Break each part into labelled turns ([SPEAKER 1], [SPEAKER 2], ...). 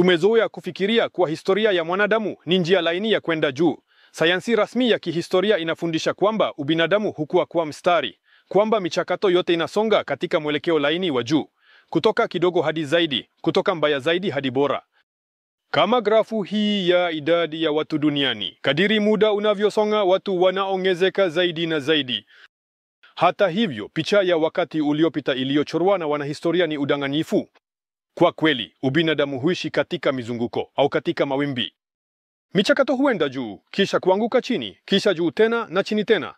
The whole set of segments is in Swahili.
[SPEAKER 1] Tumezoea kufikiria kuwa historia ya mwanadamu ni njia laini ya kwenda juu. Sayansi rasmi ya kihistoria inafundisha kwamba ubinadamu hukua kwa mstari, kwamba michakato yote inasonga katika mwelekeo laini wa juu, kutoka kidogo hadi zaidi, kutoka mbaya zaidi hadi bora. Kama grafu hii ya idadi ya watu duniani, kadiri muda unavyosonga watu wanaongezeka zaidi na zaidi. Hata hivyo, picha ya wakati uliopita iliyochorwa na wanahistoria ni udanganyifu. Kwa kweli, ubinadamu huishi katika mizunguko au katika mawimbi. Michakato huenda juu, kisha kuanguka chini, kisha juu tena na chini tena.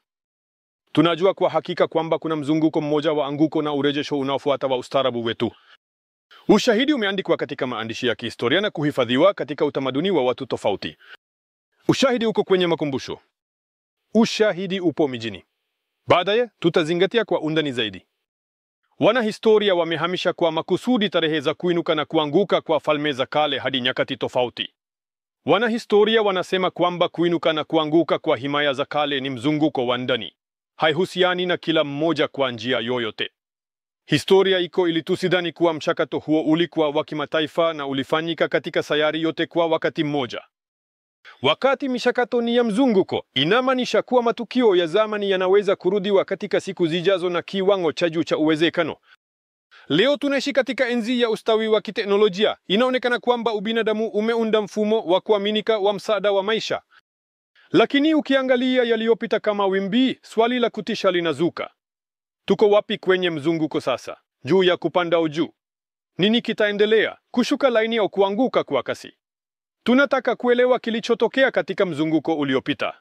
[SPEAKER 1] Tunajua kwa hakika kwamba kuna mzunguko mmoja wa anguko na urejesho unaofuata wa ustaarabu wetu. Ushahidi umeandikwa katika maandishi ya kihistoria na kuhifadhiwa katika utamaduni wa watu tofauti. Ushahidi uko kwenye makumbusho. Ushahidi upo mijini. Baadaye tutazingatia kwa undani zaidi. Wanahistoria wamehamisha kwa makusudi tarehe za kuinuka na kuanguka kwa falme za kale hadi nyakati tofauti. Wanahistoria wanasema kwamba kuinuka na kuanguka kwa himaya za kale ni mzunguko wa ndani. Haihusiani na kila mmoja kwa njia yoyote. Historia iko ili tusidhani kuwa mchakato huo ulikuwa wa kimataifa na ulifanyika katika sayari yote kwa wakati mmoja. Wakati michakato ni ya mzunguko, inamaanisha kuwa matukio ya zamani yanaweza kurudiwa katika siku zijazo na kiwango cha juu cha uwezekano. Leo tunaishi katika enzi ya ustawi wa kiteknolojia. Inaonekana kwamba ubinadamu umeunda mfumo wa kuaminika wa msaada wa maisha. Lakini ukiangalia yaliyopita kama wimbi, swali la kutisha linazuka. Tuko wapi kwenye mzunguko sasa? Juu ya kupanda au juu? Nini kitaendelea? Kushuka laini au kuanguka kwa kasi? Tunataka kuelewa kilichotokea katika mzunguko uliopita.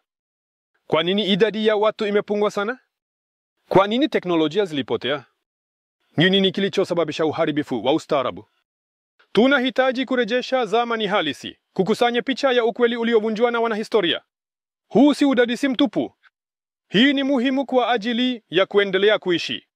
[SPEAKER 1] Kwa nini idadi ya watu imepungua sana? Kwa nini teknolojia zilipotea? Ni nini kilichosababisha uharibifu wa ustaarabu? Tunahitaji kurejesha zamani halisi, kukusanya picha ya ukweli uliovunjwa na wanahistoria. Huu si udadisi mtupu. Hii ni muhimu kwa ajili ya kuendelea kuishi.